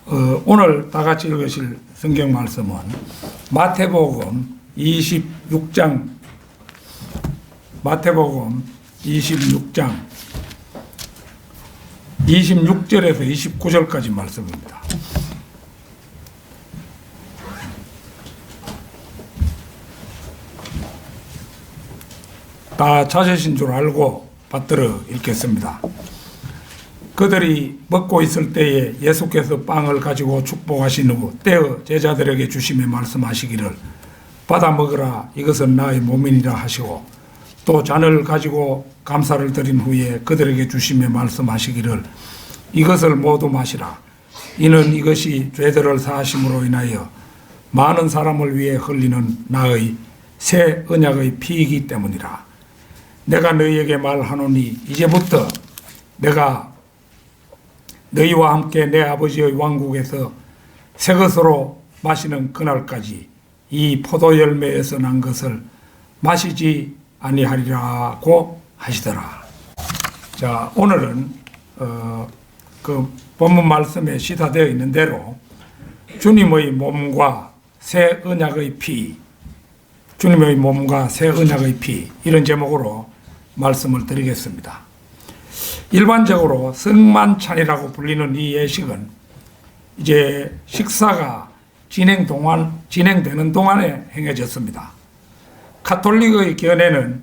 오늘 다 같이 읽으실 성경 말씀은 마태복음 26장 26절에서 29절까지 말씀입니다. 다 찾으신 줄 알고 받들어 읽겠습니다. 그들이 먹고 있을 때에 예수께서 빵을 가지고 축복하신 후 떼어 제자들에게 주시며 말씀하시기를 받아 먹으라, 이것은 나의 몸이니라 하시고, 또 잔을 가지고 감사를 드린 후에 그들에게 주시며 말씀하시기를 이것을 모두 마시라, 이는 이것이 죄들을 사하심으로 인하여 많은 사람을 위해 흘리는 나의 새 언약의 피이기 때문이라. 내가 너희에게 말하노니 이제부터 내가 너희와 함께 내 아버지의 왕국에서 새 것으로 마시는 그날까지 이 포도 열매에서 난 것을 마시지 아니하리라고 하시더라. 자, 오늘은 그 본문 말씀에 시사되어 있는 대로 주님의 몸과 새 언약의 피, 주님의 몸과 새 언약의 피, 이런 제목으로 말씀을 드리겠습니다. 일반적으로 성만찬이라고 불리는 이 예식은 이제 식사가 진행되는 동안에 행해졌습니다. 가톨릭의 견해는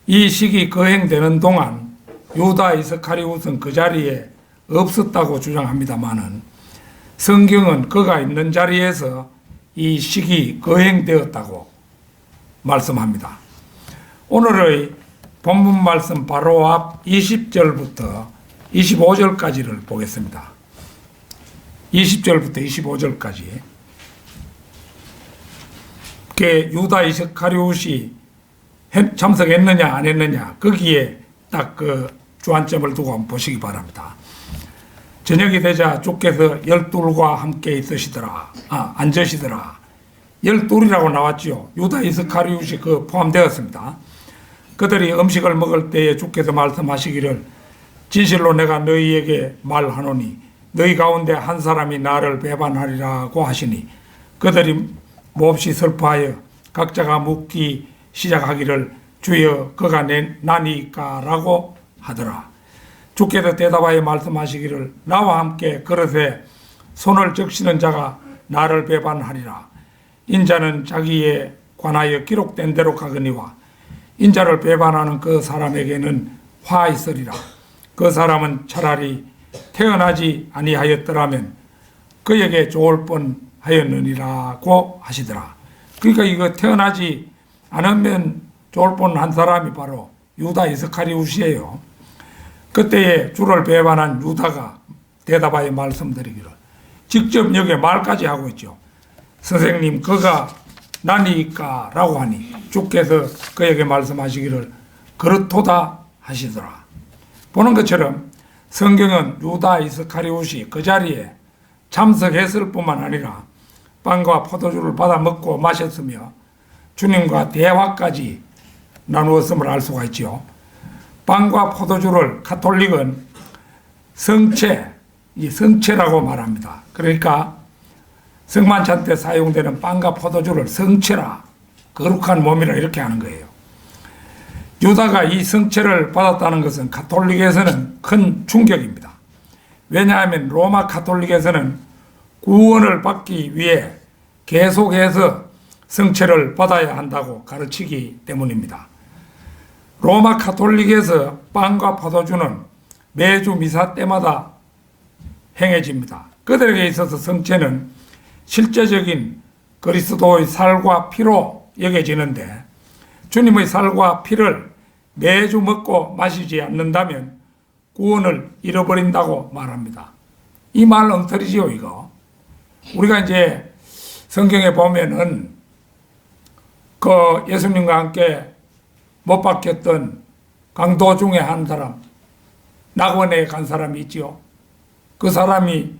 이 식이 거행되는 동안 유다 이스카리옷은 그 자리에 없었다고 주장합니다마는 성경은 그가 있는 자리에서 이 식이 거행되었다고 말씀합니다. 오늘의 본문 말씀 바로 앞 20절부터 25절까지를 보겠습니다. 20절부터 25절까지. 유다 이스카리옷이 참석했느냐 안 했느냐, 거기에 딱 그 주안점을 두고 한번 보시기 바랍니다. 저녁이 되자 주께서 12과 함께 있으시더라. 앉으시더라. 12이라고 나왔죠. 유다 이스카리옷이 포함되었습니다. 그들이 음식을 먹을 때에 주께서 말씀하시기를 진실로 내가 너희에게 말하노니 너희 가운데 한 사람이 나를 배반하리라고 하시니 그들이 몹시 슬퍼하여 각자가 묻기 시작하기를 주여 그가 나니까라고 하더라. 주께서 대답하여 말씀하시기를 나와 함께 그릇에 손을 적시는 자가 나를 배반하리라. 인자는 자기에 관하여 기록된 대로 가거니와 인자를 배반하는 그 사람에게는 화 있으리라. 그 사람은 차라리 태어나지 아니하였더라면 그에게 좋을 뻔하였느니라고 하시더라. 그러니까 이거 태어나지 않으면 좋을 뻔한 사람이 바로 유다 이스카리옷이에요. 그때에 주를 배반한 유다가 대답하여 말씀드리기를 직접 여기에 말까지 하고 있죠. 선생님, 그가 나니까 라고 하니 주께서 그에게 말씀하시기를 그렇도다 하시더라. 보는 것처럼 성경은 유다 이스카리옷이 그 자리에 참석했을 뿐만 아니라 빵과 포도주를 받아 먹고 마셨으며 주님과 대화까지 나누었음을 알 수가 있죠. 빵과 포도주를 가톨릭은 성체라고 말합니다. 그러니까 성만찬 때 사용되는 빵과 포도주를 성체라, 거룩한 몸이라 이렇게 하는 거예요. 유다가 이 성체를 받았다는 것은 가톨릭에서는 큰 충격입니다. 왜냐하면 로마 가톨릭에서는 구원을 받기 위해 계속해서 성체를 받아야 한다고 가르치기 때문입니다. 로마 가톨릭에서 빵과 포도주는 매주 미사 때마다 행해집니다. 그들에게 있어서 성체는 실제적인 그리스도의 살과 피로 여겨지는데 주님의 살과 피를 매주 먹고 마시지 않는다면 구원을 잃어버린다고 말합니다. 이 말 엉터리지요, 이거. 우리가 이제 성경에 보면은 그 예수님과 함께 못 박혔던 강도 중에 한 사람, 낙원에 간 사람이 있지요. 그 사람이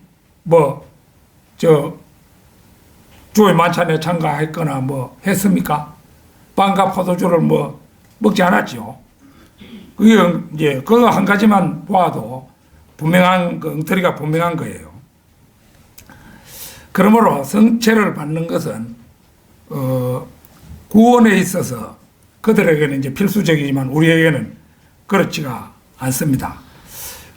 주의 만찬에 참가했거나 했습니까? 빵과 포도주를 먹지 않았죠. 그게 이제 그거 한 가지만 봐도 분명한 그 엉터리가 분명한 거예요. 그러므로 성체를 받는 것은 구원에 있어서 그들에게는 이제 필수적이지만 우리에게는 그렇지가 않습니다.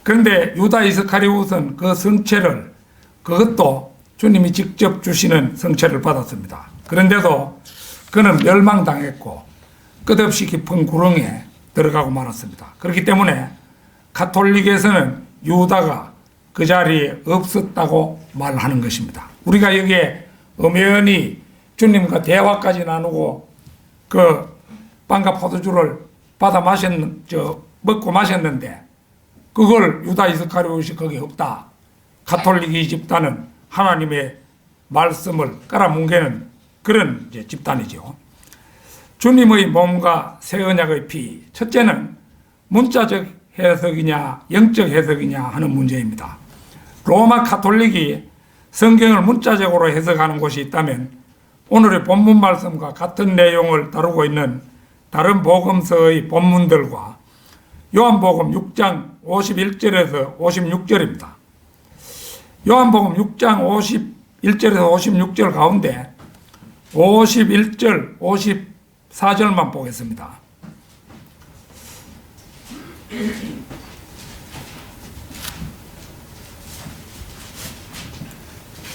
그런데 유다 이스카리옷은 그 성체를, 그것도 주님이 직접 주시는 성체를 받았습니다. 그런데도 그는 멸망당했고 끝없이 깊은 구렁에 들어가고 말았습니다. 그렇기 때문에 가톨릭에서는 유다가 그 자리에 없었다고 말하는 것입니다. 우리가 여기에 엄연히 주님과 대화까지 나누고 그 빵과 포도주를 먹고 마셨는데 그걸 유다 이스카리옷이 거기 없다. 가톨릭 이 집단은 하나님의 말씀을 깔아뭉개는 그런 이제 집단이죠. 주님의 몸과 새 언약의 피. 첫째는 문자적 해석이냐 영적 해석이냐 하는 문제입니다. 로마 가톨릭이 성경을 문자적으로 해석하는 곳이 있다면 오늘의 본문 말씀과 같은 내용을 다루고 있는 다른 복음서의 본문들과 요한복음 6장 51절에서 56절입니다. 요한복음 6장 51절에서 56절 가운데 51절, 54절만 보겠습니다.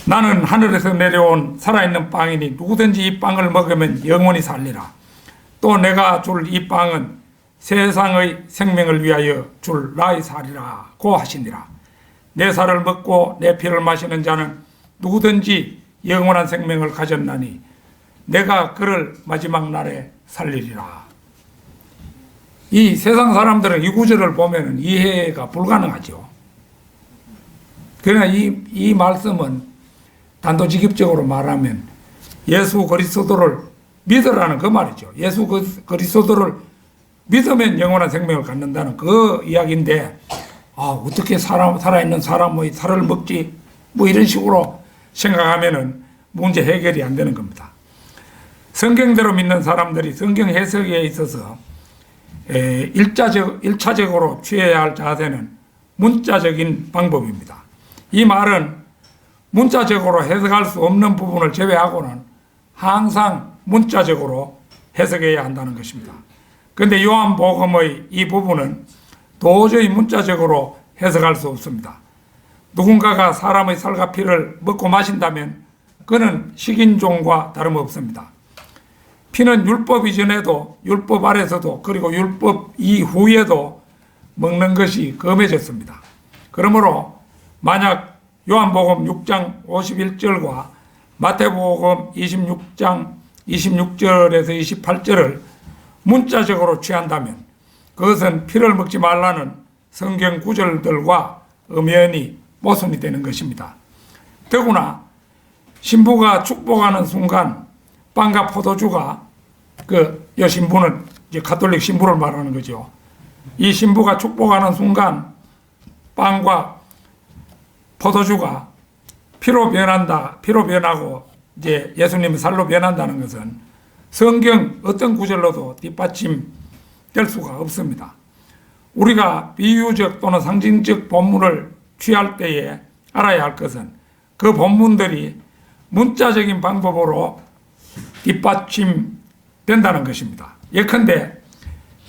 나는 하늘에서 내려온 살아있는 빵이니 누구든지 이 빵을 먹으면 영원히 살리라. 또 내가 줄 이 빵은 세상의 생명을 위하여 줄 나의 살이라고 하시니라. 내 살을 먹고 내 피를 마시는 자는 누구든지 영원한 생명을 가졌나니 내가 그를 마지막 날에 살리리라. 이 세상 사람들은 이 구절을 보면 이해가 불가능하죠. 그러나 이 말씀은 단도직입적으로 말하면 예수 그리스도를 믿으라는 그 말이죠. 예수 그리스도를 믿으면 영원한 생명을 갖는다는 그 이야기인데, 어떻게 살아있는 사람의 살을 먹지? 뭐 이런 식으로 생각하면은 문제 해결이 안 되는 겁니다. 성경대로 믿는 사람들이 성경 해석에 있어서 1차적으로 취해야 할 자세는 문자적인 방법입니다. 이 말은 문자적으로 해석할 수 없는 부분을 제외하고는 항상 문자적으로 해석해야 한다는 것입니다. 그런데 요한복음의 이 부분은 도저히 문자적으로 해석할 수 없습니다. 누군가가 사람의 살과 피를 먹고 마신다면 그는 식인종과 다름없습니다. 피는 율법 이전에도 율법 아래서도 그리고 율법 이후에도 먹는 것이 금해졌습니다. 그러므로 만약 요한복음 6장 51절과 마태복음 26장 26절에서 28절을 문자적으로 취한다면 그것은 피를 먹지 말라는 성경 구절들과 엄연히 모순이 되는 것입니다. 더구나 신부가 축복하는 순간 빵과 포도주가 이 신부는 이제 가톨릭 신부를 말하는 거죠. 이 신부가 축복하는 순간 빵과 포도주가 피로 변하고 이제 예수님의 살로 변한다는 것은 성경 어떤 구절로도 뒷받침될 수가 없습니다. 우리가 비유적 또는 상징적 본문을 취할 때에 알아야 할 것은 그 본문들이 문자적인 방법으로 뒷받침된다는 것입니다. 예컨대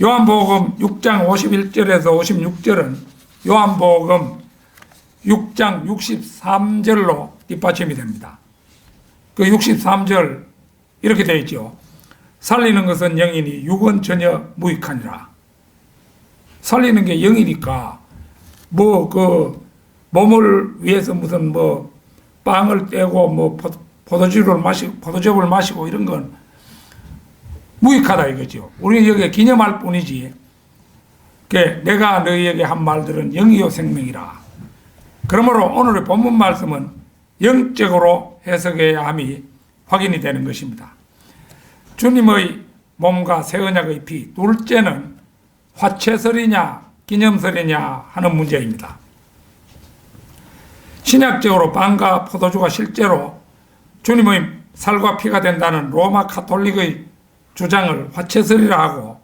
요한복음 6장 51절에서 56절은 요한복음 6장 63절로 뒷받침이 됩니다. 그 63절 이렇게 되어 있죠. 살리는 것은 영이니 육은 전혀 무익하니라. 살리는 게 영이니까 몸을 위해서 무슨 빵을 떼고 포도즙을 마시고 이런 건 무익하다 이거죠. 우리는 여기에 기념할 뿐이지. 내가 너희에게 한 말들은 영이요 생명이라. 그러므로 오늘의 본문 말씀은 영적으로 해석해야 함이 확인이 되는 것입니다. 주님의 몸과 새 언약의 피, 둘째는 화채설이냐 기념설이냐 하는 문제입니다. 신약적으로 빵과 포도주가 실제로 주님의 살과 피가 된다는 로마 가톨릭의 주장을 화채설이라 하고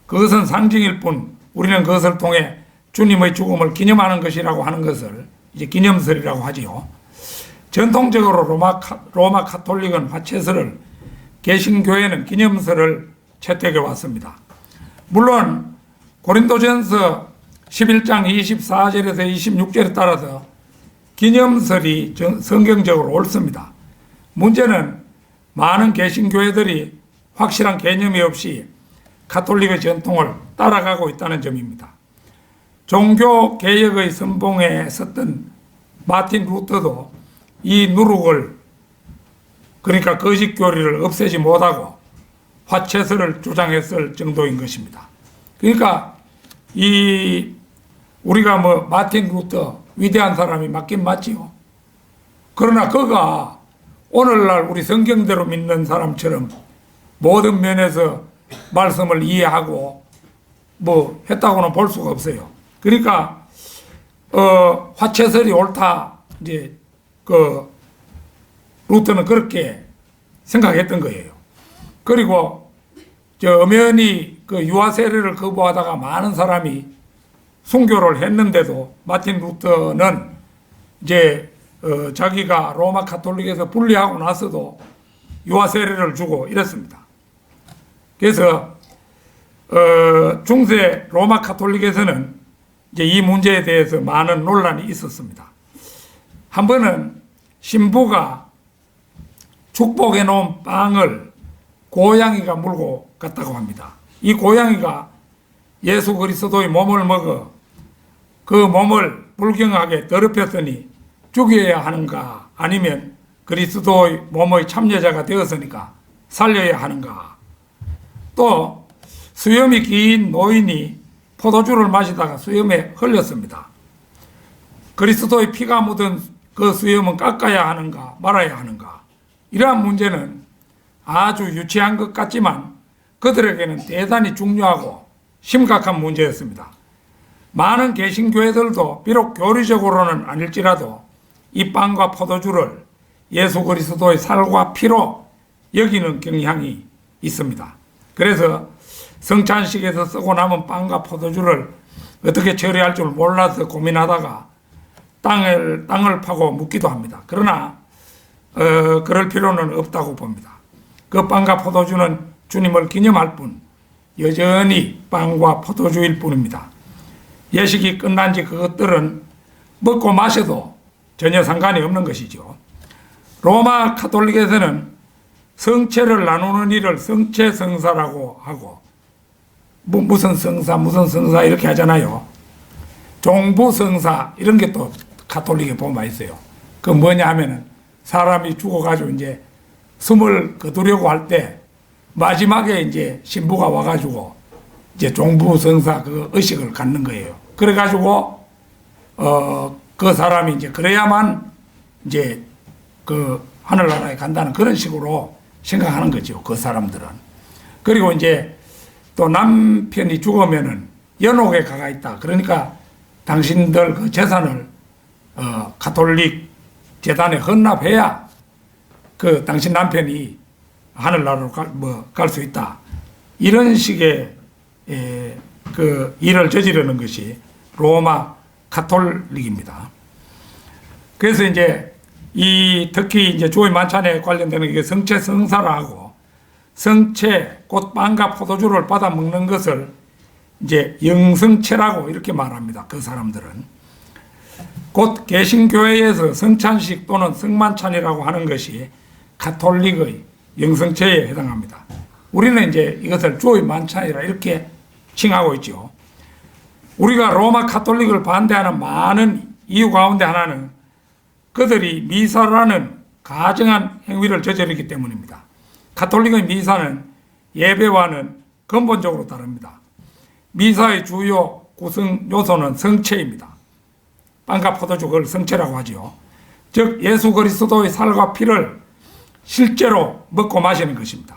그것은 상징일 뿐 우리는 그것을 통해 주님의 죽음을 기념하는 것이라고 하는 것을 이제 기념설이라고 하지요. 전통적으로 로마 카톨릭은 화채설을, 개신교회는 기념설을 채택해 왔습니다. 물론 고린도전서 11장 24절에서 26절에 따라서 기념설이 성경적으로 옳습니다. 문제는 많은 개신교회들이 확실한 개념이 없이 가톨릭의 전통을 따라가고 있다는 점입니다. 종교개혁의 선봉에 섰던 마틴 루터도 이 누룩을, 그러니까 거짓교리를 없애지 못하고 화채설을 주장했을 정도인 것입니다. 그러니까 우리가 마틴 루터 위대한 사람이 맞긴 맞지요. 그러나 그가 오늘날 우리 성경대로 믿는 사람처럼 모든 면에서 말씀을 이해하고 했다고는 볼 수가 없어요. 그러니까 화채설이 옳다, 이제 루터는 그렇게 생각했던 거예요. 그리고 엄연히 유아 세례를 거부하다가 많은 사람이 순교를 했는데도 마틴 루터는 이제 자기가 로마 카톨릭에서 분리하고 나서도 유아 세례를 주고 이랬습니다. 그래서 중세 로마 카톨릭에서는 이제 이 문제에 대해서 많은 논란이 있었습니다. 한 번은 신부가 축복해 놓은 빵을 고양이가 물고 갔다고 합니다. 이 고양이가 예수 그리스도의 몸을 먹어 그 몸을 불경하게 더럽혔으니 죽여야 하는가, 아니면 그리스도의 몸의 참여자가 되었으니까 살려야 하는가. 또 수염이 긴 노인이 포도주를 마시다가 수염에 흘렸습니다. 그리스도의 피가 묻은 그 수염은 깎아야 하는가 말아야 하는가. 이러한 문제는 아주 유치한 것 같지만 그들에게는 대단히 중요하고 심각한 문제였습니다. 많은 개신교회들도 비록 교리적으로는 아닐지라도 이 빵과 포도주를 예수 그리스도의 살과 피로 여기는 경향이 있습니다. 그래서 성찬식에서 쓰고 남은 빵과 포도주를 어떻게 처리할 줄 몰라서 고민하다가 땅을 파고 묻기도 합니다. 그러나 그럴 필요는 없다고 봅니다. 그 빵과 포도주는 주님을 기념할 뿐 여전히 빵과 포도주일 뿐입니다. 예식이 끝난 지 그것들은 먹고 마셔도 전혀 상관이 없는 것이죠. 로마 카톨릭에서는 성체를 나누는 일을 성체성사라고 하고, 무슨 성사 이렇게 하잖아요. 종부성사 이런 게 또 카톨릭에 보면 있어요. 그 뭐냐 하면은 사람이 죽어가지고 이제 숨을 거두려고 할 때 마지막에 이제 신부가 와가지고 이제 종부성사 그 의식을 갖는 거예요. 그래가지고 그 사람이 이제 그래야만 이제 그 하늘나라에 간다는 그런 식으로 생각하는 거죠. 그 사람들은. 그리고 이제 또 남편이 죽으면은 연옥에 가가 있다. 그러니까 당신들 그 재산을 가톨릭 재단에 헌납해야 그 당신 남편이 하늘나라로 갈 수 있다. 이런 식의 그 일을 저지르는 것이 로마 가톨릭입니다. 그래서 이제 특히 이제 주의 만찬에 관련되는 게 성체 성사라 하고, 성체 곧 빵과 포도주를 받아 먹는 것을 이제 영성체라고 이렇게 말합니다. 그 사람들은 곧 개신교회에서 성찬식 또는 성만찬이라고 하는 것이 가톨릭의 영성체에 해당합니다. 우리는 이제 이것을 주의 만찬이라 이렇게 칭하고 있죠. 우리가 로마 가톨릭을 반대하는 많은 이유 가운데 하나는 그들이 미사라는 가증한 행위를 저지르기 때문입니다. 가톨릭의 미사는 예배와는 근본적으로 다릅니다. 미사의 주요 구성 요소는 성체입니다. 빵과 포도주, 그걸 성체라고 하죠. 즉 예수 그리스도의 살과 피를 실제로 먹고 마시는 것입니다.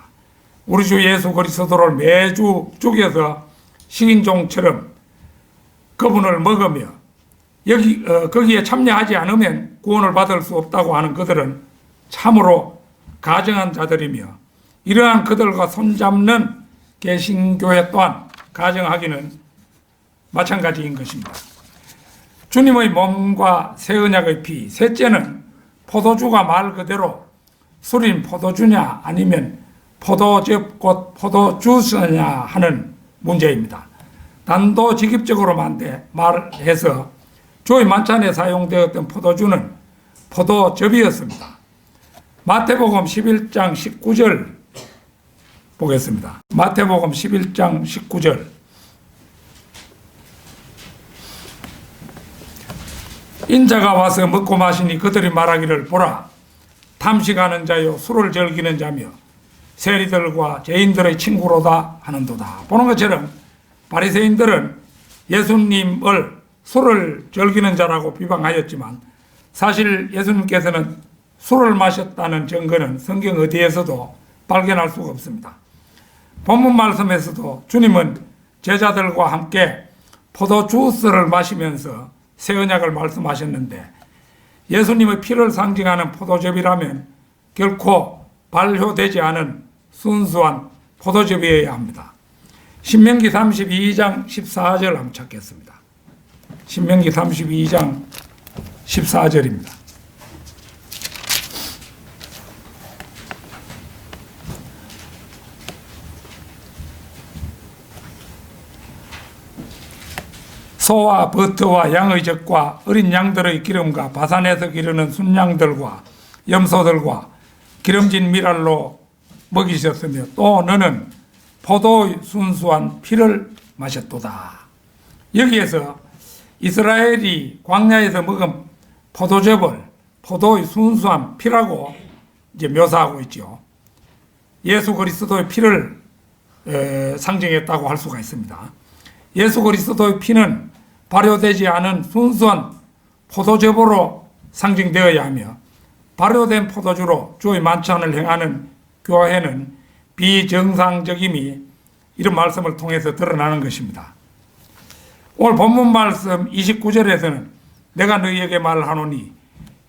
우리 주 예수 그리스도를 매주 죽여서 식인종처럼 그분을 먹으며 거기에 참여하지 않으면 구원을 받을 수 없다고 하는 그들은 참으로 가증한 자들이며, 이러한 그들과 손잡는 개신교회 또한 가증하기는 마찬가지인 것입니다. 주님의 몸과 새 언약의 피, 셋째는 포도주가 말 그대로 술인 포도주냐 아니면 포도즙 곧 포도주스냐 하는 문제입니다. 단도직입적으로 말해서 주의 만찬에 사용되었던 포도주는 포도즙이었습니다. 마태복음 11장 19절 보겠습니다. 마태복음 11장 19절. 인자가 와서 먹고 마시니 그들이 말하기를 보라 탐식하는 자요 술을 즐기는 자며 세리들과 죄인들의 친구로다 하는도다. 보는 것처럼 바리새인들은 예수님을 술을 즐기는 자라고 비방하였지만 사실 예수님께서는 술을 마셨다는 증거는 성경 어디에서도 발견할 수가 없습니다. 본문 말씀에서도 주님은 제자들과 함께 포도주스를 마시면서 새 언약을 말씀하셨는데 예수님의 피를 상징하는 포도즙이라면 결코 발효되지 않은 순수한 포도즙이어야 합니다. 신명기 32장 14절 한번 찾겠습니다. 신명기 32장 14절입니다. 소와 버터와 양의 젖과 어린 양들의 기름과 바산에서 기르는 순양들과 염소들과 기름진 미랄로 먹이셨으며 또 너는 포도의 순수한 피를 마셨도다. 여기에서 이스라엘이 광야에서 먹은 포도즙을 포도의 순수한 피라고 이제 묘사하고 있죠. 예수 그리스도의 피를 상징했다고 할 수가 있습니다. 예수 그리스도의 피는 발효되지 않은 순수한 포도즙으로 상징되어야 하며 발효된 포도주로 주의 만찬을 행하는 교회는 비정상적임이 이런 말씀을 통해서 드러나는 것입니다. 오늘 본문 말씀 29절에서는 내가 너희에게 말하노니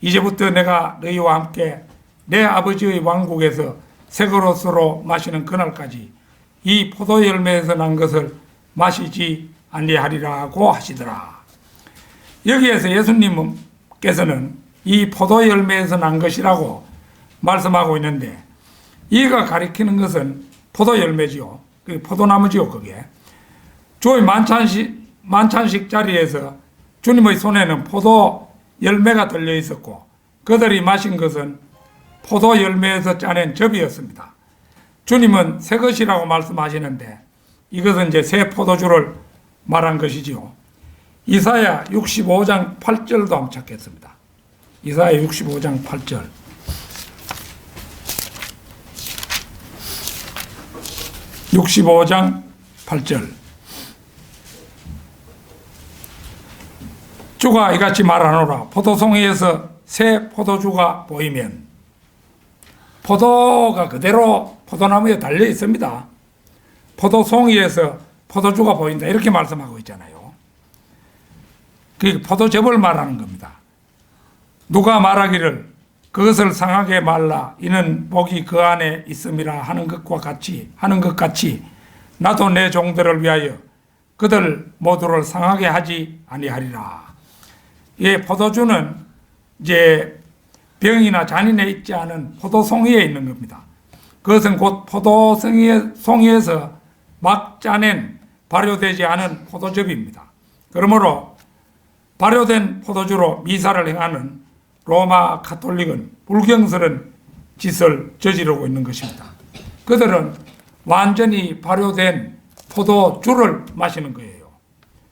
이제부터 내가 너희와 함께 내 아버지의 왕국에서 새 그릇으로 마시는 그날까지 이 포도 열매에서 난 것을 마시지 아니하리라고 하시더라. 여기에서 예수님께서는 이 포도 열매에서 난 것이라고 말씀하고 있는데 이가 가리키는 것은 포도 열매지요. 포도나무지요. 그게 주의 만찬식 자리에서 주님의 손에는 포도 열매가 들려 있었고 그들이 마신 것은 포도 열매에서 짜낸 즙이었습니다. 주님은 새 것이라고 말씀하시는데 이것은 이제 새 포도주를 말한 것이지요. 이사야 65장 8절도 한번 찾겠습니다. 이사야 65장 8절. (65장 8절) 주가 이같이 말하노라. 포도송이에서 새 포도주가 보이면 포도가 그대로 포도나무에 달려 있습니다. 포도송이에서 포도주가 보인다 이렇게 말씀하고 있잖아요. 그 포도즙을 말하는 겁니다. 누가 말하기를 그것을 상하게 말라 이는 복이 그 안에 있음이라 하는 것 같이 나도 내 종들을 위하여 그들 모두를 상하게 하지 아니하리라. 이 포도주는 이제 병이나 잔인에 있지 않은 포도송이에 있는 겁니다. 그것은 곧 포도송이에서 막 짜낸 발효되지 않은 포도즙입니다. 그러므로 발효된 포도주로 미사를 행하는 로마 가톨릭은 불경스러운 짓을 저지르고 있는 것입니다. 그들은 완전히 발효된 포도주를 마시는 거예요.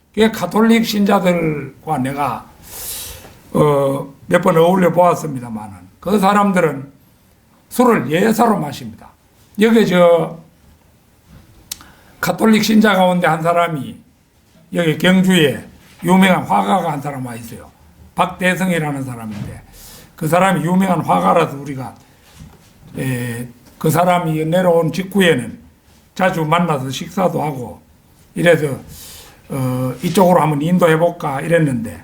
그게 가톨릭 신자들과 내가 몇 번 어울려 보았습니다만 그 사람들은 술을 예사로 마십니다. 여기 가톨릭 신자 가운데 한 사람이 여기 경주에 유명한 화가가 한 사람 와 있어요. 박대성이라는 사람인데 그 사람이 유명한 화가라서 우리가 그 사람이 내려온 직후에는 자주 만나서 식사도 하고 이래서 이쪽으로 한번 인도해 볼까 이랬는데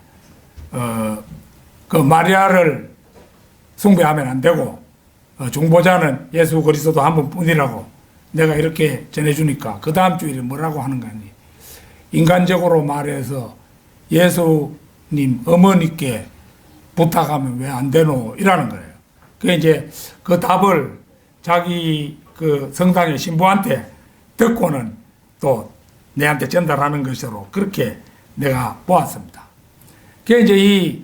그 마리아를 숭배하면 안 되고 중보자는 예수 그리스도 한 분뿐이라고 내가 이렇게 전해주니까 그 다음 주일에 뭐라고 하는 거니 인간적으로 말해서 예수님 어머니께 부탁하면 왜 안 되노? 이라는 거예요. 그 이제 그 답을 자기 그 성당의 신부한테 듣고는 또 내한테 전달하는 것으로 그렇게 내가 보았습니다. 그 이제 이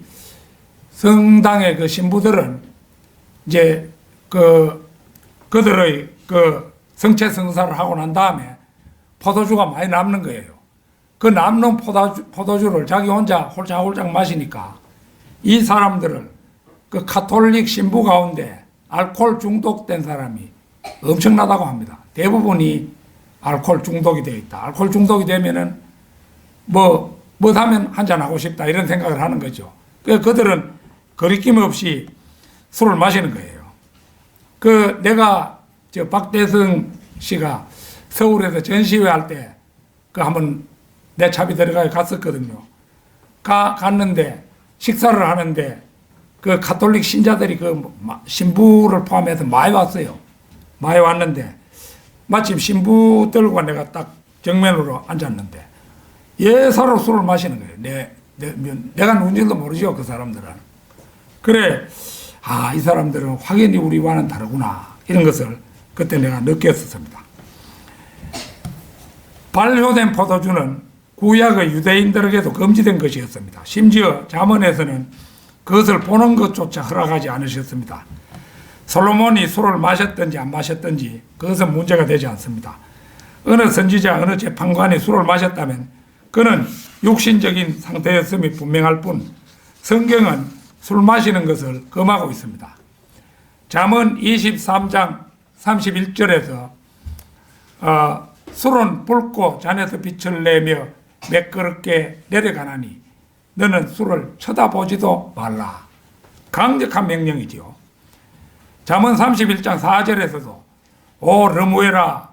성당의 그 신부들은 이제 그들의 그 성체 성사를 하고 난 다음에 포도주가 많이 남는 거예요. 그 남는 포도주를 자기 혼자 홀짝홀짝 마시니까 이 사람들을 그 가톨릭 신부 가운데 알코올 중독된 사람이 엄청나다고 합니다. 대부분이 알코올 중독이 되어 있다. 알코올 중독이 되면은 뭐 하면 한잔하고 싶다 이런 생각을 하는 거죠. 그들은 거리낌 없이 술을 마시는 거예요. 내가 박대성 씨가 서울에서 전시회 할 때 한번 내 차비 들어가 갔었거든요. 갔는데 식사를 하는데 그 가톨릭 신자들이 신부를 포함해서 많이 왔어요. 많이 왔는데 마침 신부들과 내가 딱 정면으로 앉았는데 예사로 술을 마시는 거예요. 내가 누군지도 모르죠, 그 사람들은. 그래, 이 사람들은 확연히 우리와는 다르구나. 이런 것을 그때 내가 느꼈었습니다. 발효된 포도주는 구약의 유대인들에게도 금지된 것이었습니다. 심지어 잠언에서는 그것을 보는 것조차 허락하지 않으셨습니다. 솔로몬이 술을 마셨든지 안 마셨든지 그것은 문제가 되지 않습니다. 어느 선지자, 어느 재판관이 술을 마셨다면 그는 육신적인 상태였음이 분명할 뿐 성경은 술 마시는 것을 금하고 있습니다. 잠언 23장 31절에서 술은 붉고 잔에서 빛을 내며 매끄럽게 내려가나니 너는 술을 쳐다보지도 말라. 강력한 명령이지요. 잠언 31장 4절에서도 오 르무에라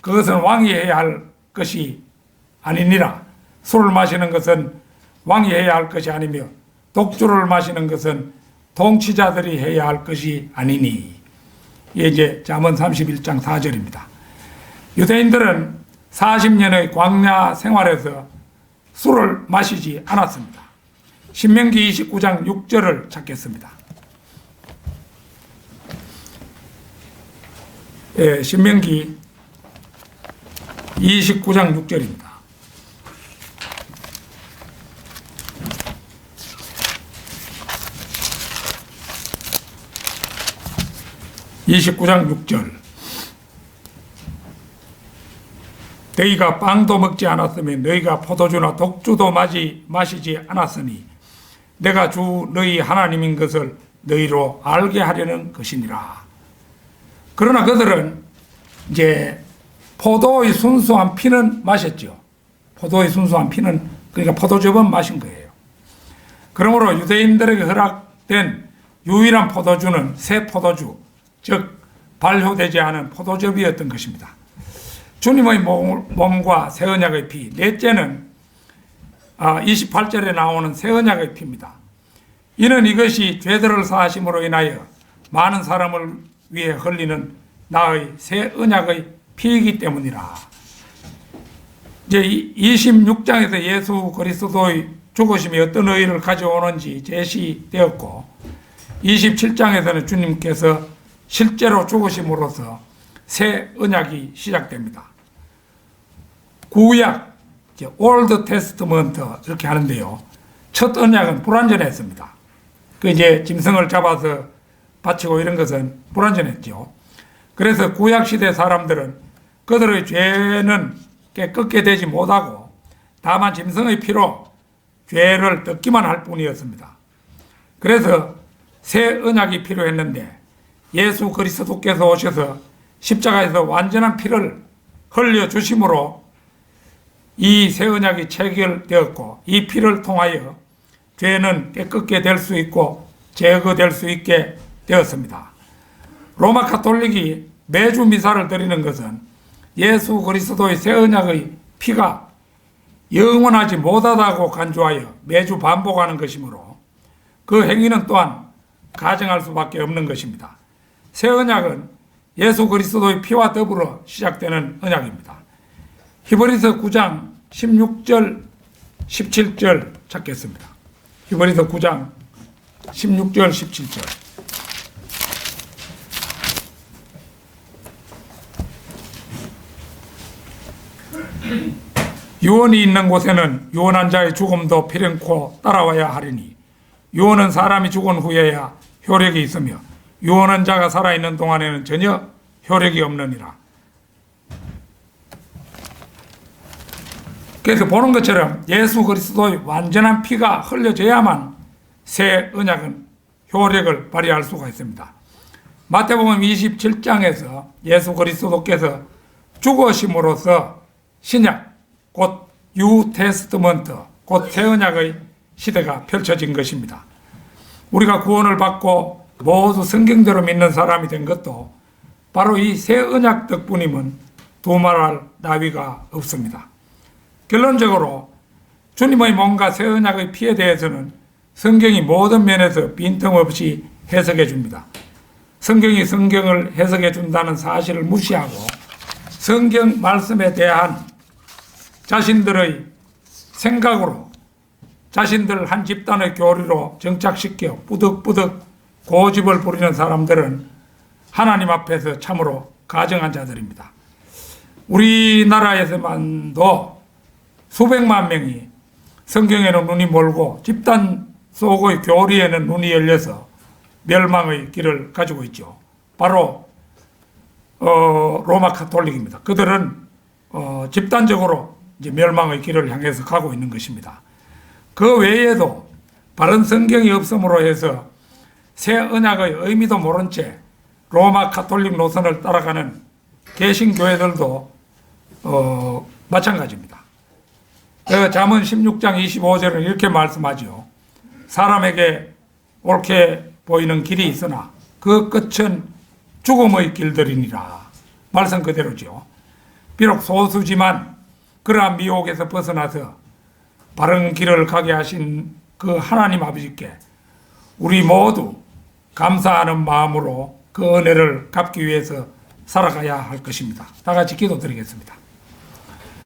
그것은 왕이 해야 할 것이 아니니라. 술을 마시는 것은 왕이 해야 할 것이 아니며 독주를 마시는 것은 통치자들이 해야 할 것이 아니니. 이게 이제 잠언 31장 4절입니다. 유대인들은 40년의 광야 생활에서 술을 마시지 않았습니다. 신명기 29장 6절을 찾겠습니다. 신명기 29장 6절입니다. (29장 6절) 너희가 빵도 먹지 않았으면 너희가 포도주나 독주도 마시지 않았으니 내가 주 너희 하나님인 것을 너희로 알게 하려는 것이니라. 그러나 그들은 이제 포도의 순수한 피는 마셨죠. 포도의 순수한 피는 그러니까 포도주만 마신 거예요. 그러므로 유대인들에게 허락된 유일한 포도주는 새 포도주, 즉 발효되지 않은 포도즙이었던 것입니다. 주님의 몸과 새 언약의 피, 넷째는 28절에 나오는 새 언약의 피입니다. 이는 이것이 죄들을 사하심으로 인하여 많은 사람을 위해 흘리는 나의 새 언약의 피이기 때문이라. 이제 26장에서 예수 그리스도의 죽으심이 어떤 의의를 가져오는지 제시되었고 27장에서는 주님께서 실제로 죽으심으로써 새 언약이 시작됩니다. 구약, 올드 테스트먼트 이렇게 하는데요. 첫 언약은 불완전했습니다. 이제 짐승을 잡아서 바치고 이런 것은 불완전했죠. 그래서 구약 시대 사람들은 그들의 죄는 깨끗게 되지 못하고 다만 짐승의 피로 죄를 덮기만 할 뿐이었습니다. 그래서 새 언약이 필요했는데 예수 그리스도께서 오셔서 십자가에서 완전한 피를 흘려주심으로 이 새 언약이 체결되었고 이 피를 통하여 죄는 깨끗게 될 수 있고 제거될 수 있게 되었습니다. 로마 가톨릭이 매주 미사를 드리는 것은 예수 그리스도의 새 언약의 피가 영원하지 못하다고 간주하여 매주 반복하는 것이므로 그 행위는 또한 가정할 수밖에 없는 것입니다. 새 언약은 예수 그리스도의 피와 더불어 시작되는 언약입니다. 히브리서 9장 16절 17절 찾겠습니다. 히브리서 9장 16절 17절. 유언이 있는 곳에는 유언한 자의 죽음도 필연코 따라와야 하리니 유언은 사람이 죽은 후에야 효력이 있으며 유언한 자가 살아있는 동안에는 전혀 효력이 없느니라. 그래서 보는 것처럼 예수 그리스도의 완전한 피가 흘려져야만 새 언약은 효력을 발휘할 수가 있습니다. 마태복음 27장에서 예수 그리스도께서 죽으심으로써 신약 곧 뉴 테스트먼트 곧 새 언약의 시대가 펼쳐진 것입니다. 우리가 구원을 받고 모두 성경대로 믿는 사람이 된 것도 바로 이 새 언약 덕분임은 두말할 나위가 없습니다. 결론적으로 주님의 몸과 새 언약의 피에 대해서는 성경이 모든 면에서 빈틈없이 해석해 줍니다. 성경이 성경을 해석해 준다는 사실을 무시하고 성경 말씀에 대한 자신들의 생각으로 자신들 한 집단의 교리로 정착시켜 뿌득뿌득 고집을 부리는 사람들은 하나님 앞에서 참으로 가증한 자들입니다. 우리나라에서만도 수백만 명이 성경에는 눈이 멀고 집단 속의 교리에는 눈이 열려서 멸망의 길을 가지고 있죠. 바로 로마 카톨릭입니다. 그들은 집단적으로 이제 멸망의 길을 향해서 가고 있는 것입니다. 그 외에도 바른 성경이 없음으로 해서 새 언약의 의미도 모른 채 로마 카톨릭 노선을 따라가는 개신교회들도 마찬가지입니다. 잠언 16장 25절은 이렇게 말씀하죠. 사람에게 옳게 보이는 길이 있으나 그 끝은 죽음의 길들이니라. 말씀 그대로죠. 비록 소수지만 그러한 미혹에서 벗어나서 바른 길을 가게 하신 그 하나님 아버지께 우리 모두 감사하는 마음으로 그 은혜를 갚기 위해서 살아가야 할 것입니다. 다 같이 기도드리겠습니다.